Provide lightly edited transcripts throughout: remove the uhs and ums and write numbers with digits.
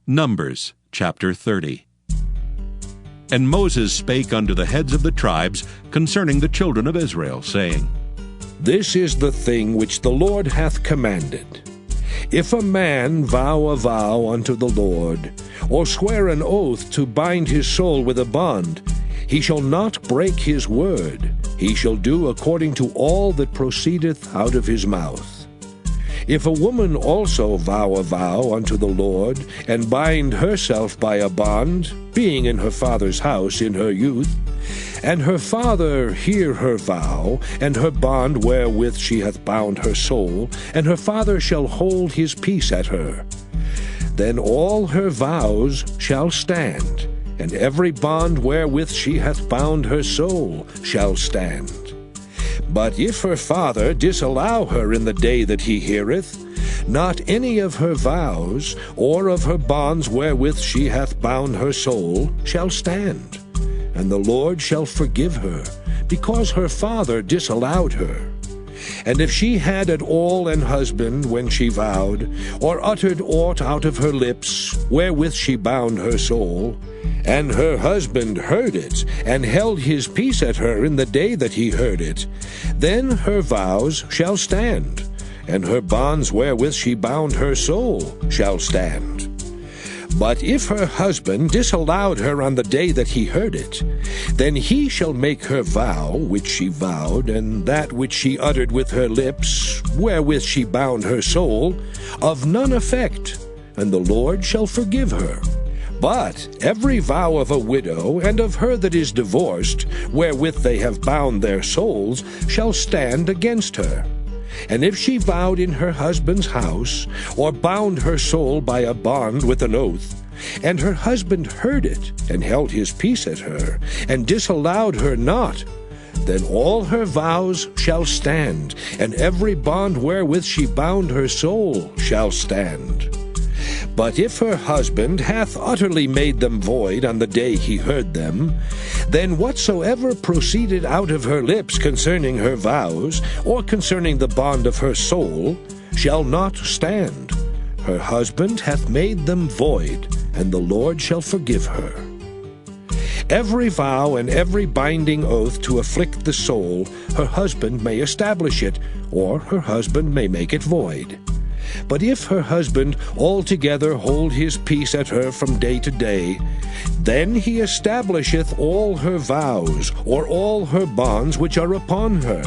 Numbers chapter 30. And Moses spake unto the heads of the tribes concerning the children of Israel, saying, This is the thing which the Lord hath commanded. If a man vow a vow unto the Lord, or swear an oath to bind his soul with a bond, he shall not break his word. He shall do according to all that proceedeth out of his mouth. If a woman also vow a vow unto the Lord, and bind herself by a bond, being in her father's house in her youth, and her father hear her vow, and her bond wherewith she hath bound her soul, and her father shall hold his peace at her, then all her vows shall stand, and every bond wherewith she hath bound her soul shall stand. But if her father disallow her in the day that he heareth, not any of her vows, or of her bonds wherewith she hath bound her soul, shall stand, and the Lord shall forgive her, because her father disallowed her. And if she had at all an husband when she vowed, or uttered aught out of her lips, wherewith she bound her soul, and her husband heard it, and held his peace at her in the day that he heard it, then her vows shall stand, and her bonds wherewith she bound her soul shall stand. But if her husband disallowed her on the day that he heard it, then he shall make her vow which she vowed, and that which she uttered with her lips, wherewith she bound her soul, of none effect, and the Lord shall forgive her. But every vow of a widow, and of her that is divorced, wherewith they have bound their souls, shall stand against her. And if she vowed in her husband's house, or bound her soul by a bond with an oath, and her husband heard it, and held his peace at her, and disallowed her not, then all her vows shall stand, and every bond wherewith she bound her soul shall stand. But if her husband hath utterly made them void on the day he heard them, then whatsoever proceeded out of her lips concerning her vows, or concerning the bond of her soul, shall not stand. Her husband hath made them void, and the Lord shall forgive her. Every vow and every binding oath to afflict the soul, her husband may establish it, or her husband may make it void. But if her husband altogether hold his peace at her from day to day, then he establisheth all her vows, or all her bonds which are upon her.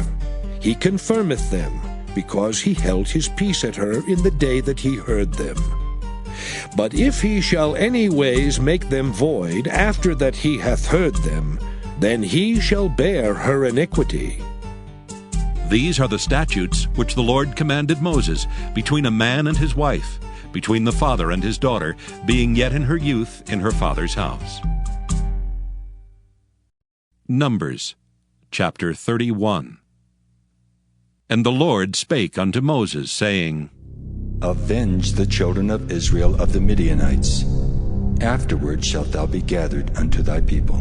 He confirmeth them, because he held his peace at her in the day that he heard them. But if he shall any ways make them void after that he hath heard them, then he shall bear her iniquity. These are the statutes which the Lord commanded Moses between a man and his wife, between the father and his daughter, being yet in her youth in her father's house. Numbers chapter 31. And the Lord spake unto Moses, saying, Avenge the children of Israel of the Midianites. Afterward shalt thou be gathered unto thy people.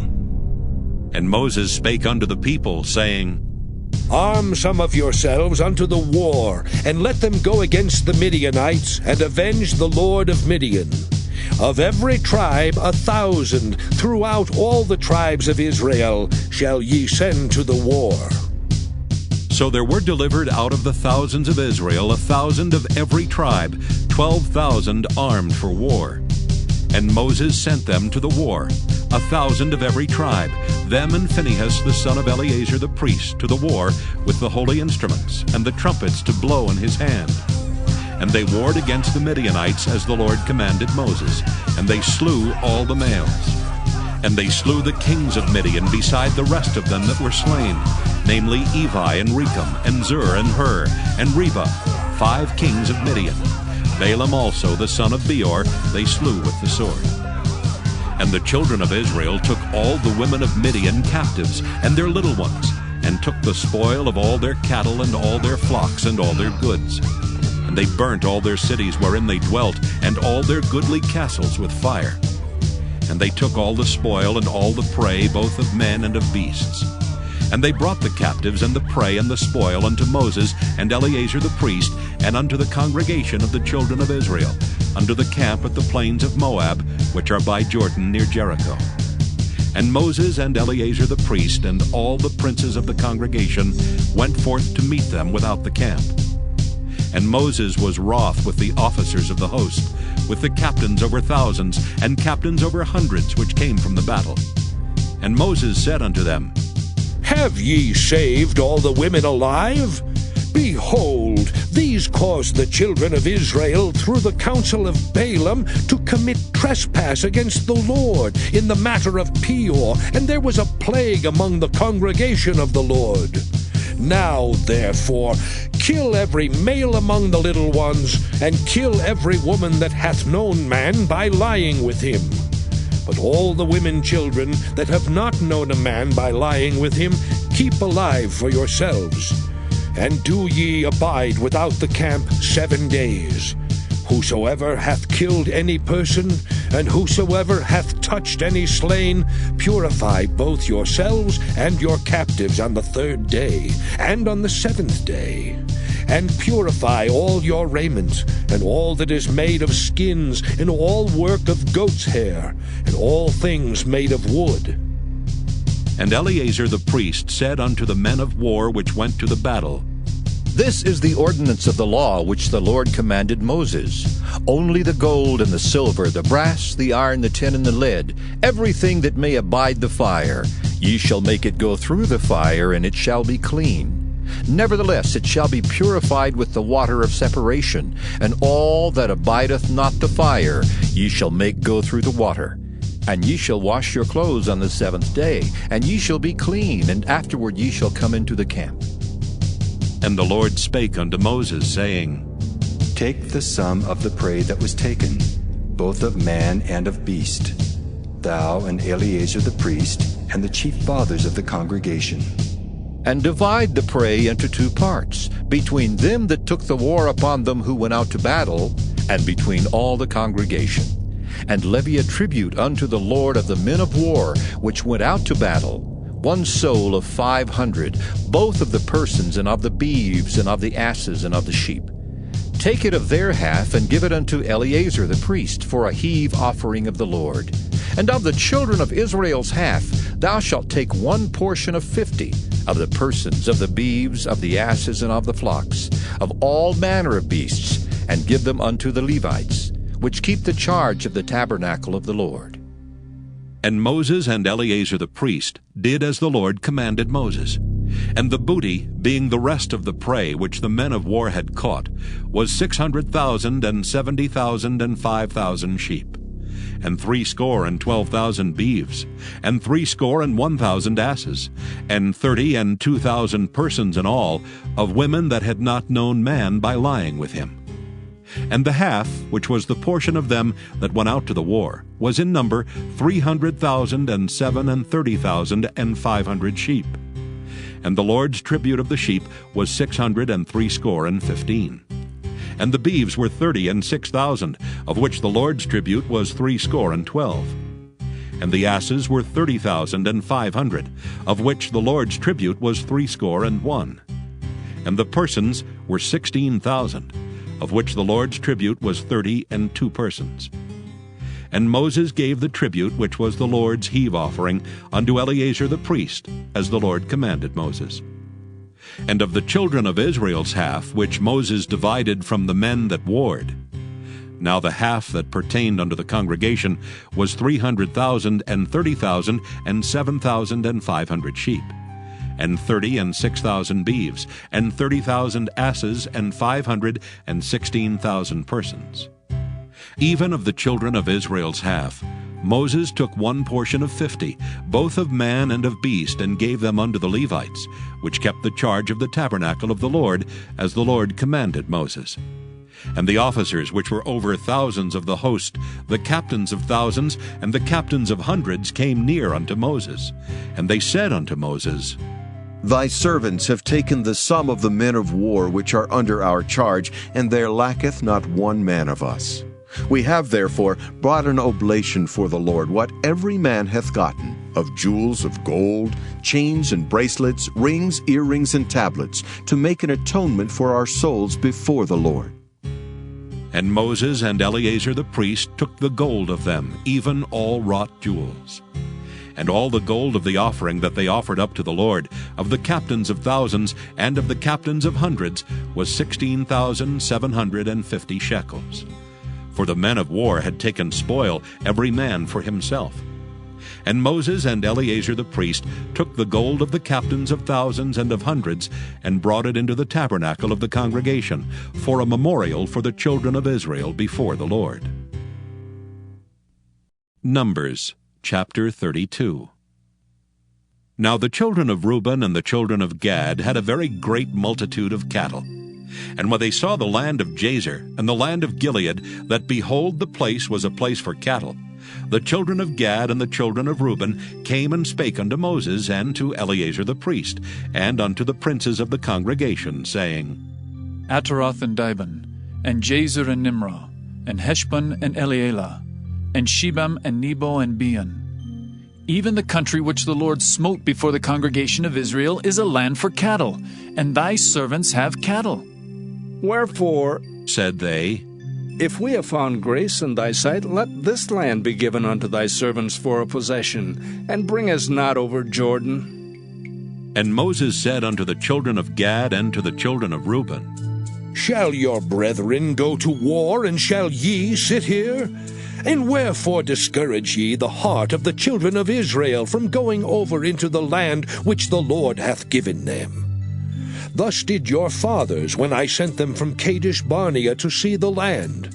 And Moses spake unto the people, saying, Arm some of yourselves unto the war, and let them go against the Midianites, and avenge the Lord of Midian. Of every tribe 1,000 throughout all the tribes of Israel shall ye send to the war. So there were delivered out of the thousands of Israel 1,000 of every tribe, 12,000 armed for war. And Moses sent them to the war, 1,000 of every tribe, them and Phinehas the son of Eleazar the priest, to the war with the holy instruments, and the trumpets to blow in his hand. And they warred against the Midianites as the Lord commanded Moses, and they slew all the males. And they slew the kings of Midian beside the rest of them that were slain, namely Evi and Rechem, and Zur and Hur, and Reba, 5 kings of Midian. Balaam also the son of Beor they slew with the sword. And the children of Israel took all the women of Midian captives, and their little ones, and took the spoil of all their cattle, and all their flocks, and all their goods. And they burnt all their cities wherein they dwelt, and all their goodly castles with fire. And they took all the spoil and all the prey, both of men and of beasts. And they brought the captives and the prey and the spoil unto Moses and Eleazar the priest, and unto the congregation of the children of Israel, unto the camp at the plains of Moab, which are by Jordan near Jericho. And Moses and Eleazar the priest and all the princes of the congregation went forth to meet them without the camp. And Moses was wroth with the officers of the host, with the captains over thousands, and captains over hundreds, which came from the battle. And Moses said unto them, Have ye saved all the women alive? Behold, these caused the children of Israel through the counsel of Balaam to commit trespass against the Lord in the matter of Peor, and there was a plague among the congregation of the Lord. Now, therefore, kill every male among the little ones, and kill every woman that hath known man by lying with him. But all the women children that have not known a man by lying with him, keep alive for yourselves. And do ye abide without the camp 7 days. Whosoever hath killed any person, and whosoever hath touched any slain, purify both yourselves and your captives on the 3rd day, and on the 7th day. And purify all your raiment, and all that is made of skins, and all work of goat's hair, and all things made of wood. And Eleazar the priest said unto the men of war which went to the battle, This is the ordinance of the law which the Lord commanded Moses. Only the gold and the silver, the brass, the iron, the tin, and the lead, everything that may abide the fire, ye shall make it go through the fire, and it shall be clean. Nevertheless it shall be purified with the water of separation, and all that abideth not the fire ye shall make go through the water. And ye shall wash your clothes on the 7th day, and ye shall be clean, and afterward ye shall come into the camp. And the Lord spake unto Moses, saying, Take the sum of the prey that was taken, both of man and of beast, thou and Eleazar the priest, and the chief fathers of the congregation. And divide the prey into 2 parts, between them that took the war upon them who went out to battle, and between all the congregation. And levy a tribute unto the Lord of the men of war which went out to battle, 1 soul of 500, both of the persons, and of the beeves, and of the asses, and of the sheep. Take it of their half, and give it unto Eleazar the priest for a heave offering of the Lord. And of the children of Israel's half thou shalt take 1 portion of 50, of the persons, of the beeves, of the asses, and of the flocks, of all manner of beasts, and give them unto the Levites, which keep the charge of the tabernacle of the Lord. And Moses and Eleazar the priest did as the Lord commanded Moses. And the booty, being the rest of the prey which the men of war had caught, was 600,000 and 70,000 and 5,000 sheep, and 62,000 beeves, and 61,000 asses, and 30 and 2,000 persons in all, of women that had not known man by lying with him. And the half, which was the portion of them that went out to the war, was in number 300,000 and 37,000 and 500 sheep. And the Lord's tribute of the sheep was 615. And the beeves were 30 and 6,000, of which the Lord's tribute was 12. And the asses were 30,500, of which the Lord's tribute was 61. And the persons were 16,000, of which the Lord's tribute was 32 persons. And Moses gave the tribute which was the Lord's heave offering unto Eleazar the priest, as the Lord commanded Moses. And of the children of Israel's half, which Moses divided from the men that warred, now the half that pertained unto the congregation was 300,000 and 30,000 and 7,500 sheep, and 30 and 6,000 beeves, and 30,000 asses, and 516,000 persons. Even of the children of Israel's half, Moses took 1 portion of 50, both of man and of beast, and gave them unto the Levites, which kept the charge of the tabernacle of the Lord, as the Lord commanded Moses. And the officers which were over thousands of the host, the captains of thousands, and the captains of hundreds came near unto Moses. And they said unto Moses, Thy servants have taken the sum of the men of war which are under our charge, and there lacketh not one man of us. We have therefore brought an oblation for the Lord, what every man hath gotten, of jewels of gold, chains and bracelets, rings, earrings, and tablets, to make an atonement for our souls before the Lord. And Moses and Eleazar the priest took the gold of them, even all wrought jewels. And all the gold of the offering that they offered up to the Lord, of the captains of thousands and of the captains of hundreds, was 16,750 shekels. For the men of war had taken spoil, every man for himself. And Moses and Eleazar the priest took the gold of the captains of thousands and of hundreds, and brought it into the tabernacle of the congregation, for a memorial for the children of Israel before the Lord. Numbers chapter 32. Now the children of Reuben and the children of Gad had a very great multitude of cattle. And when they saw the land of Jazer and the land of Gilead, that behold, the place was a place for cattle, the children of Gad and the children of Reuben came and spake unto Moses and to Eleazar the priest, and unto the princes of the congregation, saying, Ataroth and Dibon, and Jazer and Nimrah, and Heshbon and Elealeh, and Shebam and Nebo and Beon. Even the country which the Lord smote before the congregation of Israel is a land for cattle, and thy servants have cattle. Wherefore, said they, if we have found grace in thy sight, let this land be given unto thy servants for a possession, and bring us not over Jordan. And Moses said unto the children of Gad and to the children of Reuben, Shall your brethren go to war, and shall ye sit here? And wherefore discourage ye the heart of the children of Israel from going over into the land which the Lord hath given them? Thus did your fathers when I sent them from Kadesh Barnea to see the land.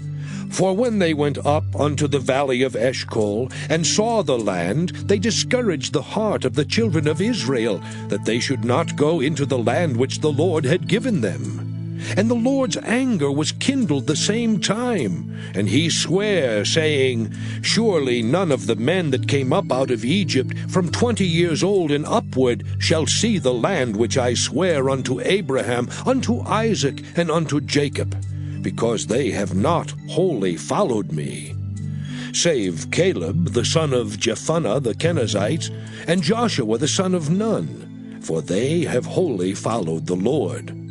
For when they went up unto the valley of Eshcol, and saw the land, they discouraged the heart of the children of Israel, that they should not go into the land which the Lord had given them. And the Lord's anger was kindled the same time, and he sware, saying, Surely none of the men that came up out of Egypt from 20 years old and upward shall see the land which I swear unto Abraham, unto Isaac, and unto Jacob, because they have not wholly followed me. Save Caleb the son of Jephunneh the Kenizzite, and Joshua the son of Nun, for they have wholly followed the Lord.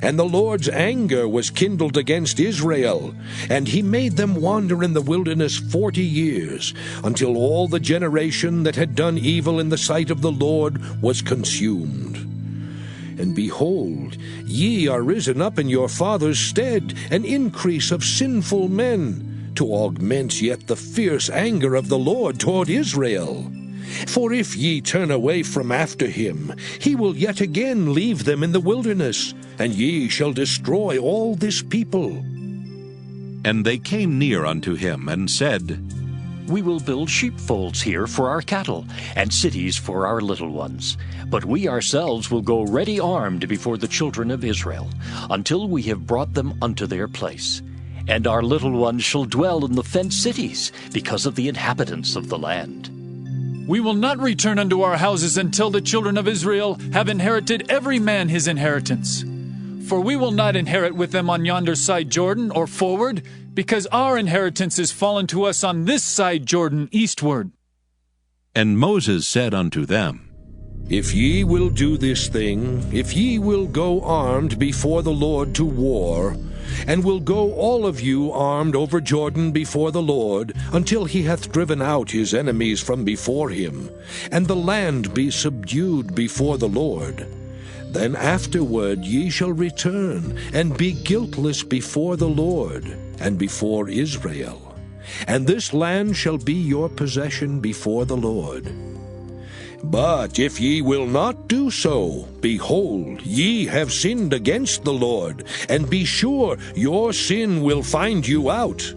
And the Lord's anger was kindled against Israel, and he made them wander in the wilderness 40 years, until all the generation that had done evil in the sight of the Lord was consumed. And behold, ye are risen up in your father's stead, an increase of sinful men, to augment yet the fierce anger of the Lord toward Israel. For if ye turn away from after him, he will yet again leave them in the wilderness, and ye shall destroy all this people. And they came near unto him, and said, We will build sheepfolds here for our cattle, and cities for our little ones. But we ourselves will go ready armed before the children of Israel, until we have brought them unto their place. And our little ones shall dwell in the fenced cities, because of the inhabitants of the land. We will not return unto our houses until the children of Israel have inherited every man his inheritance. For we will not inherit with them on yonder side Jordan, or forward, because our inheritance is fallen to us on this side Jordan eastward. And Moses said unto them, If ye will do this thing, if ye will go armed before the Lord to war, and will go all of you armed over Jordan before the Lord, until he hath driven out his enemies from before him, and the land be subdued before the Lord, then afterward ye shall return, and be guiltless before the Lord, and before Israel. And this land shall be your possession before the Lord. But if ye will not do so, behold, ye have sinned against the Lord, and be sure your sin will find you out.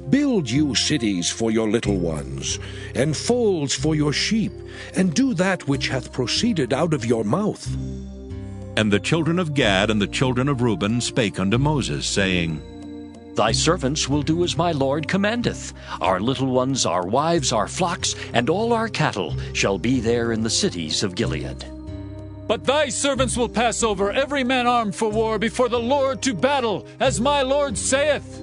Build you cities for your little ones, and folds for your sheep, and do that which hath proceeded out of your mouth. And the children of Gad and the children of Reuben spake unto Moses, saying, Thy servants will do as my Lord commandeth. Our little ones, our wives, our flocks, and all our cattle shall be there in the cities of Gilead. But thy servants will pass over, every man armed for war, before the Lord to battle, as my Lord saith.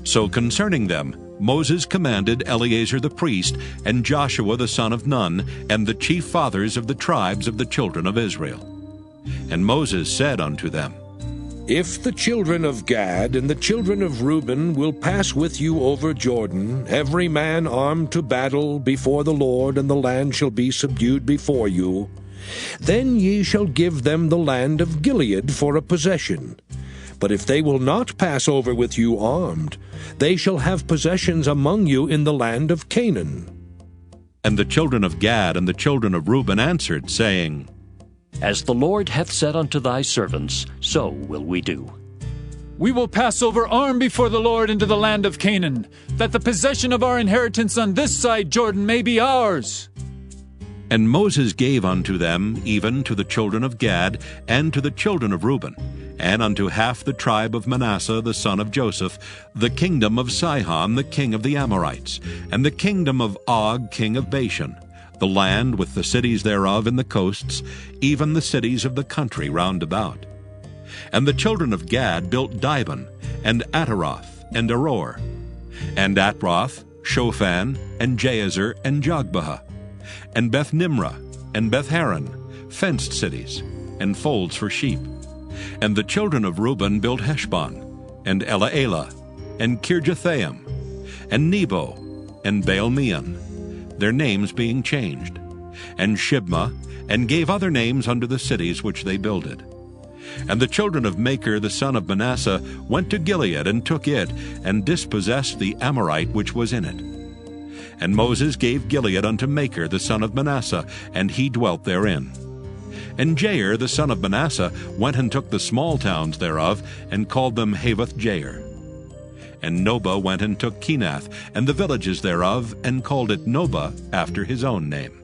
So concerning them, Moses commanded Eleazar the priest, and Joshua the son of Nun, and the chief fathers of the tribes of the children of Israel. And Moses said unto them, If the children of Gad and the children of Reuben will pass with you over Jordan, every man armed to battle before the Lord, and the land shall be subdued before you, then ye shall give them the land of Gilead for a possession. But if they will not pass over with you armed, they shall have possessions among you in the land of Canaan. And the children of Gad and the children of Reuben answered, saying, As the Lord hath said unto thy servants, so will we do. We will pass over armed before the Lord into the land of Canaan, that the possession of our inheritance on this side Jordan may be ours. And Moses gave unto them, even to the children of Gad, and to the children of Reuben, and unto half the tribe of Manasseh the son of Joseph, the kingdom of Sihon the king of the Amorites, and the kingdom of Og king of Bashan, the land with the cities thereof in the coasts, even the cities of the country round about. And the children of Gad built Dibon, and Ataroth, and Aror, and Atroth, Shophan, and Jazer, and Jogbehah, and Beth-Nimrah, and Beth-Haran, fenced cities, and folds for sheep. And the children of Reuben built Heshbon, and Elealeh, and Kirjathaim, and Nebo, and Baal-meon, their names being changed, and Shibmah, and gave other names unto the cities which they builded. And the children of Machir the son of Manasseh went to Gilead, and took it, and dispossessed the Amorite which was in it. And Moses gave Gilead unto Machir the son of Manasseh, and he dwelt therein. And Jair the son of Manasseh went and took the small towns thereof, and called them Havoth-Jair. And Nobah went and took Kenath, and the villages thereof, and called it Nobah after his own name.